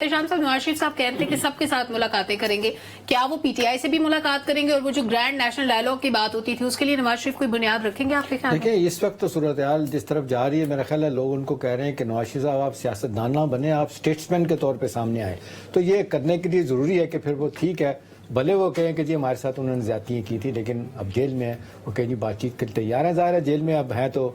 احتشام صاحب نواز شریف صاحب کہتے ہیں کہ سب کے ساتھ ملاقاتیں کریں گے، کیا وہ پی ٹی آئی سے بھی ملاقات کریں گے؟ اور وہ جو گرینڈ نیشنل ڈائیلاگ کی بات ہوتی تھی اس کے لیے نواز شریف کوئی بنیاد رکھیں گے آپ کے خیال میں؟ دیکھیں اس وقت تو صورتحال جس طرف جا رہی ہے میرا خیال ہے لوگ ان کو کہہ رہے ہیں کہ نواز شریف صاحب آپ سیاستدان نہ بنے، آپ اسٹیٹسمین کے طور پہ سامنے آئے. تو یہ کرنے کے لیے ضروری ہے کہ پھر وہ ٹھیک ہے بھلے وہ کہیں کہ جی ہمارے ساتھ انہوں نے زیادتیاں کی تھی لیکن اب جیل میں ہے، وہ کہیں جی بات چیت کے لیے تیار ہیں. ظاہر ہے جیل میں اب ہیں تو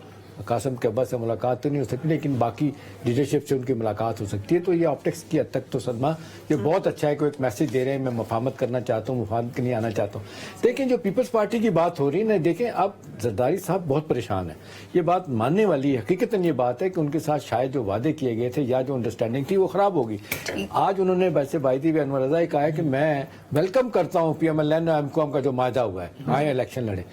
قاسم کے ابا سے ملاقات تو نہیں ہو سکتی لیکن باقی لیڈرشپ سے ان کی ملاقات ہو سکتی ہے. تو یہ آپٹکس کی حد تک تو صدمہ یہ بہت اچھا ہے کہ ایک میسج دے رہے ہیں میں مفاہمت کرنا چاہتا ہوں، مفاہمت کے لیے آنا چاہتا ہوں. دیکھیں جو پیپلز پارٹی کی بات ہو رہی ہے نا، دیکھیں اب زرداری صاحب بہت پریشان ہیں. یہ بات ماننے والی حقیقتاً یہ بات ہے کہ ان کے ساتھ شاید جو وعدے کیے گئے تھے یا جو انڈرسٹینڈنگ تھی وہ خراب ہوگی. آج انہوں نے ویسے باعث انور رضا کہا ہے کہ میں ویلکم کرتا ہوں پی ایم ایل این ایم کو کا جو معاہدہ ہوا ہے، آئے الیکشن لڑے.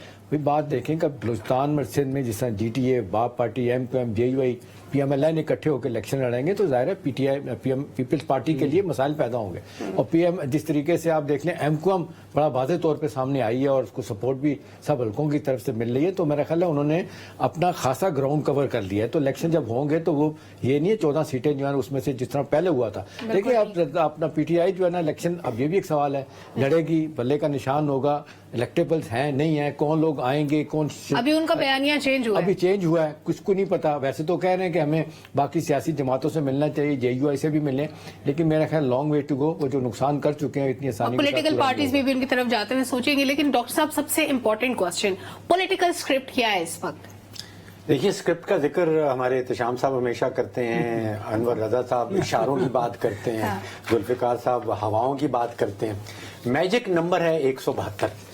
بات دیکھیں کہ بلوچستان میں سندھ میں جس طرح جی T A, BAP party, M Q M, J U I, P M L N اکٹھے ہو کے الیکشن لڑیں گے تو ظاہر ہے P T I Peoples Party کے لیے مسائل پیدا ہوں گے. اور پی ایم جس طریقے سے آپ دیکھ لیں ایم کیو ایم بڑا واضح طور پہ سامنے آئی ہے اور اس کو سپورٹ بھی سب حلقوں کی طرف سے مل رہی ہے. تو میرا خیال ہے انہوں نے اپنا خاصا گراؤنڈ کور کر لیا ہے. تو الیکشن جب ہوں گے تو وہ یہ نہیں ہے 14 سیٹیں جو ہیں اس میں سے جس طرح پہلے ہوا تھا. دیکھیں اب اپنا پی ٹی آئی جو ہے نا الیکشن اب یہ بھی ایک سوال ہے، لڑے گی، بلے کا نشان ہوگا، الیکٹیبلز ہیں نہیں ہیں، کون لوگ آئیں گے، کون ابھی ان کا بیانیہ چینج ہوا ہے، ابھی چینج ہوا ہے، کچھ کو نہیں پتا. ویسے تو کہہ رہے ہیں کہ ہمیں باقی سیاسی جماعتوں سے ملنا چاہیے، جے یو آئی سے بھی ملیں، لیکن میرا خیال لانگ وے ٹو گو. وہ جو نقصان کر چکے ہیں اتنی آسانی سے پولیٹیکل پارٹیز بھی ان کی طرف جاتے ہوئے سوچیں گے. لیکن ڈاکٹر صاحب سب سے امپورٹنٹ کوسچن، پولیٹیکل اسکرپٹ کیا ہے اس وقت؟ دیکھیے اسکرپٹ کا ذکر ہمارے احتشام صاحب ہمیشہ کرتے ہیں، انور رضا صاحب اشاروں کی بات کرتے ہیں، ذوالفقار صاحب ہواؤں کی بات کرتے ہیں. میجک نمبر ہے 172،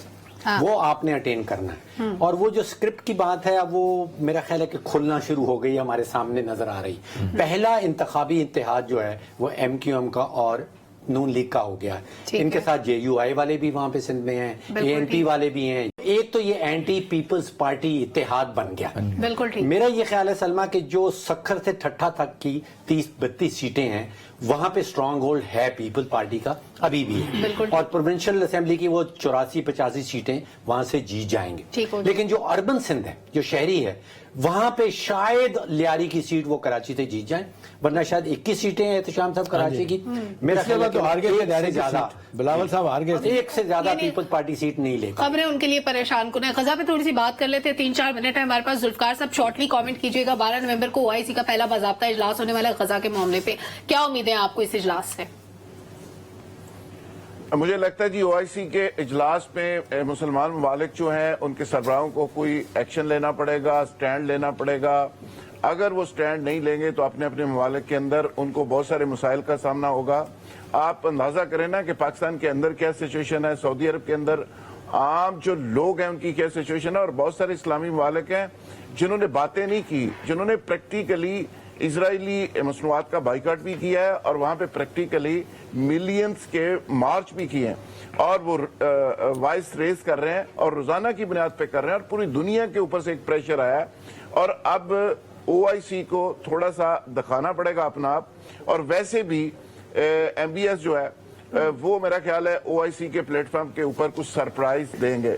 وہ آپ نے اٹین کرنا ہے. اور وہ جو اسکرپٹ کی بات ہے اب وہ میرا خیال ہے کہ کھلنا شروع ہو گئی، ہمارے سامنے نظر آ رہی. پہلا انتخابی اتحاد جو ہے وہ ایم کیو ایم کا اور نون لیگ کا ہو گیا ہے. ان کے ساتھ جے یو آئی والے بھی وہاں پہ سندھ میں ہیں، اے این پی والے بھی ہیں. ایک تو یہ اینٹی پیپلز پارٹی اتحاد بن گیا. بالکل ٹھیک. میرا یہ خیال ہے سلمہ کہ جو سکھر سے ٹھٹھا تک کی 30-32 سیٹیں ہیں وہاں پہ اسٹرانگ ہولڈ ہے پیپل پارٹی کا ابھی بھی ہے. اور پروونشل اسمبلی کی وہ 84-85 سیٹیں وہاں سے جیت جائیں گے. لیکن جو اربن سندھ ہے، جو شہری ہے، وہاں پہ شاید لیاری کی سیٹ وہ کراچی سے جیت جائیں، ورنہ شاید 21 سیٹیں ہیں احتشام صاحب کراچی کی. میرا خیال ہے کہ زیادہ بلاول صاحب ہار گئے، ایک سے زیادہ پیپل پارٹی سیٹ نہیں لے. خبریں ان کے لیے پریشان کن ہے. غزہ پہ تھوڑی سی بات کر لیتے ہیں، 3-4 منٹ ہے ہمارے پاس. ذوالفقار صاحب شارٹلی کامنٹ کیجیے گا. 12 نومبر کو او آئی سی کا پہلا باضابطہ اجلاس ہونے والا ہے غزہ کے معاملے پہ. کیا امیدیں آپ کو اس اجلاس سے؟ مجھے لگتا ہے جی او آئی سی کے اجلاس میں مسلمان ممالک جو ہیں ان کے سربراہوں کو کوئی ایکشن لینا پڑے گا، سٹینڈ لینا پڑے گا. اگر وہ سٹینڈ نہیں لیں گے تو اپنے اپنے ممالک کے اندر ان کو بہت سارے مسائل کا سامنا ہوگا. آپ اندازہ کریں نا کہ پاکستان کے اندر کیا سچویشن ہے، سعودی عرب کے اندر عام جو لوگ ہیں ان کی کیا سچویشن ہے. اور بہت سارے اسلامی ممالک ہیں جنہوں نے باتیں نہیں کی، جنہوں نے پریکٹیکلی اسرائیلی مصنوعات کا بائیکاٹ بھی کیا ہے اور وہاں پہ پریکٹیکلی ملینز کے مارچ بھی کیے ہیں اور وہ وائس ریز کر رہے ہیں اور روزانہ کی بنیاد پہ کر رہے ہیں. اور پوری دنیا کے اوپر سے ایک پریشر آیا ہے اور اب او آئی سی کو تھوڑا سا دکھانا پڑے گا اپنا آپ. اور ویسے بھی ایم بی ایس جو ہے وہ میرا خیال ہے او آئی سی کے پلیٹ فارم کے اوپر کچھ سرپرائز دیں گے.